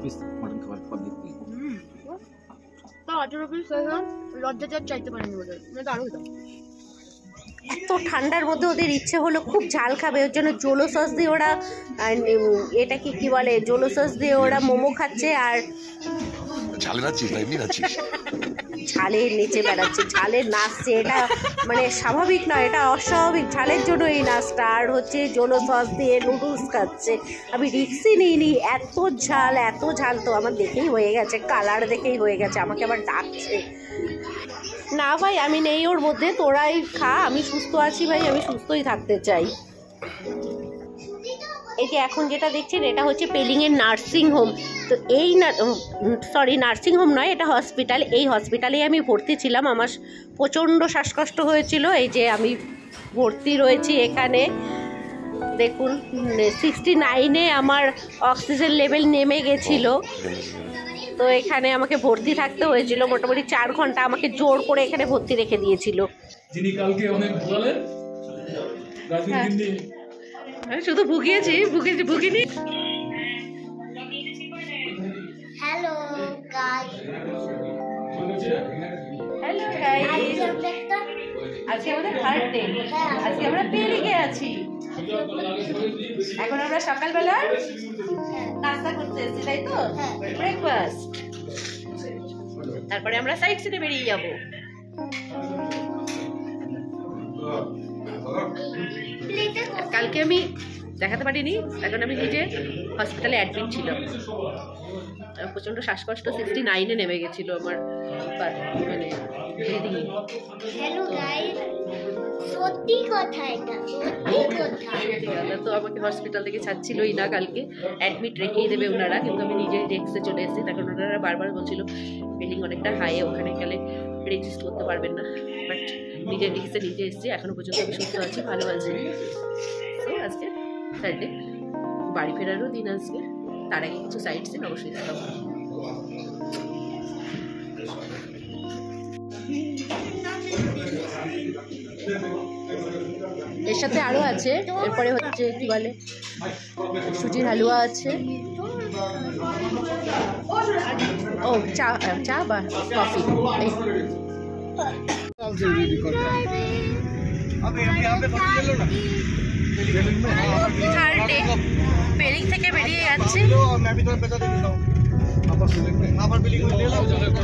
Piece mutton খাবার public দিই তা 18 পিস লজ্জা চাইতে পারেনি বলে না আরো হতো। এত ঠান্ডার মধ্যে ওদের ইচ্ছে হলো খুব ঝাল খাবে, ওর জন্য জোলো সস দিয়ে ওরা এটা কি বলে জোলো সস দিয়ে ওরা মোমো খাচ্ছে আর ঝালের নিচে বেড়াচ্ছে, ঝালের নাচছে। এটা মানে স্বাভাবিক নয়, এটা অস্বাভাবিক। ঝালের জন্য এই নাচটা, আর হচ্ছে জোলো সস দিয়ে নুডলস খাচ্ছে। আমি রিক্সই নিইনি, এত ঝাল তো আমার দেখেই হয়ে গেছে, কালার দেখেই হয়ে গেছে। আমাকে আবার ডাকছে, না ভাই আমি নেই ওর মধ্যে, তোরাই খা, আমি সুস্থ আছি ভাই, আমি সুস্থই থাকতে চাই। এই যে এখন যেটা দেখছেন এটা হচ্ছে পেলিংয়ের নার্সিং হোম। তো এই নার্সিং হোম নয়, এটা হসপিটাল। এই হসপিটালেই আমি ভর্তি ছিলাম, আমার প্রচণ্ড শ্বাসকষ্ট হয়েছিল। এই যে আমি ভর্তি রয়েছি এখানে, দেখুন 69-এ আমার অক্সিজেন লেভেল নেমে গেছিলো। তো এখানে আমাকে ভর্তি থাকতে হয়েছিল মোটামুটি 4 ঘন্টা, আমাকে জোর করে এখানে ভর্তি রেখে দিয়েছিল। যিনি কালকে অনেক ভুগালেন, আমি শুধু ভুগিনি। হ্যালো গাইস, আজকে আমাদের থার্ড ডে, আজকে আমরা পেলিংয়ে আছি। এখন আমরা সকালবেলা নাস্তা করতে এসেছি, তাই তো, ব্রেকফাস্ট। তারপরে আমরা সাইড সিনে বেরিয়ে যাব। কালকে আমি দেখাতে পারিনি, এখন আমি নিজে হসপিটালে অ্যাডমিট ছিলাম। প্রচণ্ড শ্বাসকষ্ট 69-এ নেমে গেছিলো আমার, মানে হ্যালো গাইস, সত্যি কথা এটা, সত্যি কথা। তো আমাকে হসপিটাল থেকে ছাড়ছিলই না, কালকে অ্যাডমিট রেখেই দেবে ওনারা, কিন্তু আমি নিজেই রেক্সে চলে এসেছি। তখন ওনারা বারবার বলছিল পেলিং অনেকটা হাই, ওখানে গেলে রেজিস্ট করতে পারবেন না, বাট নিজের রিক্সে নিজে এসেছি। এখনো পর্যন্ত আমি সুস্থ আছি, ভালো আছি। তো আজকে সানডে, বাড়ি ফেরারও দিন আজকে। তার আগে কিছু সাইড সিন অবশ্যই দেখাবো। এর সাথে আরো আছে, এরপরে হচ্ছে কি বলে সুজির হালুয়া আছে, ও চা বা কফি। থার্ড ডে পেলিং থেকে বেরিয়ে যাচ্ছি,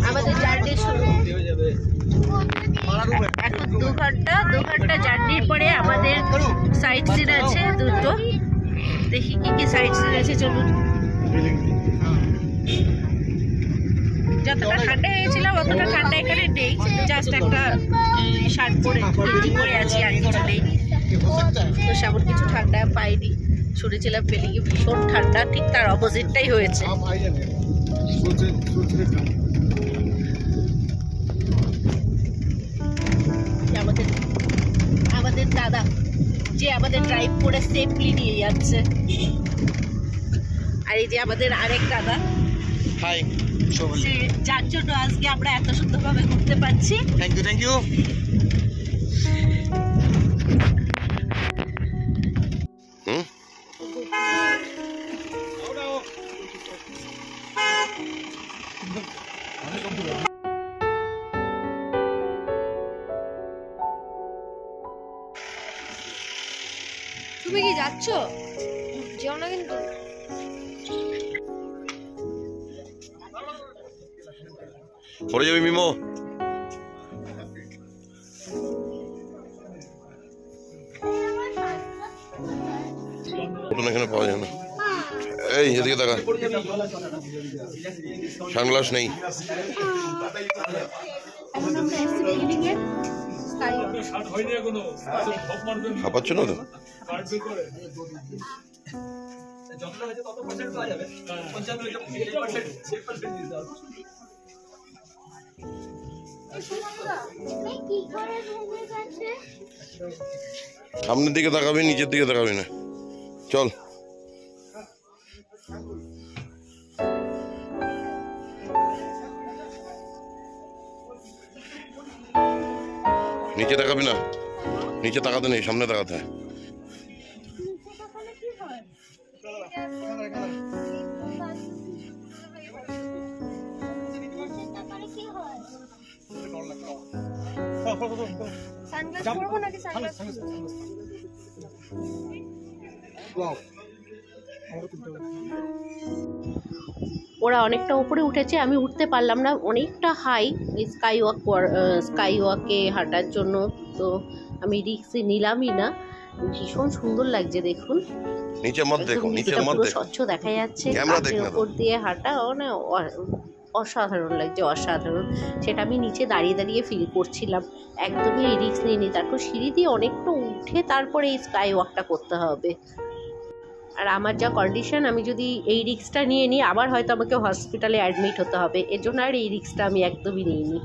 আমাদের জার্নি শুরু। এখন 2 ঘন্টা জার্নির পরে আমাদের সাইড সিন আছে দুটো। দেখি কি সাইড সিন আছে, চলুন। যতটা ঠান্ডা হয়েছিল অতটা ঠান্ডা এখানে নেই, জাস্ট একটা শার্ট পরে আছি, আর কিছু নেই। তো সেমন কিছু ঠান্ডা পাইনি। শুনেছিলাম পেলিংয়ে ভীষণ ঠান্ডা, ঠিক তার অপোজিটটাই হয়েছে। আমাদের দাদা যে আমাদের ড্রাইভ করে সেফলি নিয়ে যাচ্ছে, আর এই যে আমাদের আরেক দাদা, হাই, যার জন্য আজকে আমরা এত সুন্দরভাবে ঘুরতে পারছি। Thank you. তুমি কি যাচ্ছ? যেও না কিন্তু। পরে যাবি মিমো? এখানে পাওয়া যায় না। এই এদিকে দেখা, সানগ্লাস নেই। হাঁপাচ্ছ না তো? সামনের দিকে তাকাবি, নিচের দিকে তাকাবি না। চল। নিচে তাকাবি না, নিচে তাকাতে নেই, সামনে তাকাতে হয়। সানগ্লাস পরবো নাকি সানগ্লাস? ওরা অনেকটা উপরে উঠেছে, আমি উঠতে পারলাম না, অনেকটা হাই স্কাই ওয়াকে হাঁটার জন্য। তো আমি রিস্ক নিলামই না। ভীষণ সুন্দর লাগছে দেখুন, নিচে মত দেখো, একদম নিচের নিচটা মত পুরো দেখো। স্বচ্ছ দেখা যাচ্ছে, ক্যামেরা গাছের দেখ না তো। উপর দিয়ে হাঁটা মানে অসাধারণ লাগছে, অসাধারণ। সেটা আমি নিচে দাঁড়িয়ে দাঁড়িয়ে ফিল করছিলাম, একদমই এই রিস্ক নিইনি। তারপর সিঁড়ি দিয়ে অনেকটা উঠে তারপরে এই স্কাই ওয়াকটা করতে হবে। আর আমার যা কন্ডিশন, আমি যদি এই রিস্কটা নিয়ে নিই আবার হয়তো আমাকে হসপিটালে অ্যাডমিট হতে হবে, এর জন্য আর এই রিস্কটা আমি একদমই নিইনি।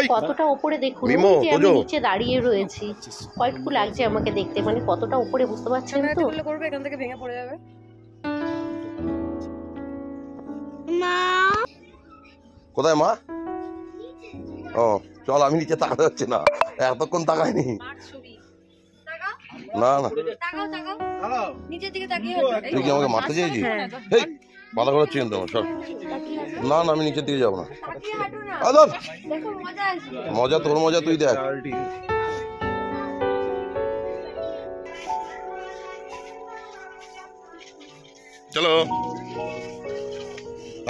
এই কতটা উপরে দেখুন, মিমো, ওই যে আমি তোজো। নিচে দাঁড়িয়ে রয়েছি, কয়েকটু লাগছে আমাকে দেখতে, মানে কতটা উপরে বুঝতে পারছেন তো। করবে, এখান থেকে ভেঙে পড়ে যাবে। মা, কোথায় মা? ও চল, আমি নিচে তাকাতে হচ্ছে না, এতক্ষণ তাকাইনি। না না, তাকাও তাকাও, নিচের দিকে তাকিয়ে আছে। তুই কি আমাকে মারতে চেয়েছিস? এই মাথা ঘোরাচ্ছি কিন্তু আমার, সর। না না, আমি নিচের দিকে যাবো না। তাকিয়ে হাঁটো না, আদর দেখো মজা আসবে। মজা, তোর মজা তুই দেখ। চলো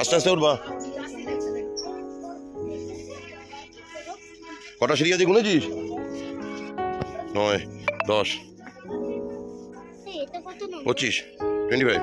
আস্তে আস্তে উঠবা। কটা সিঁড়ি আছে গুনেছিস? 9, 10, 25, 25।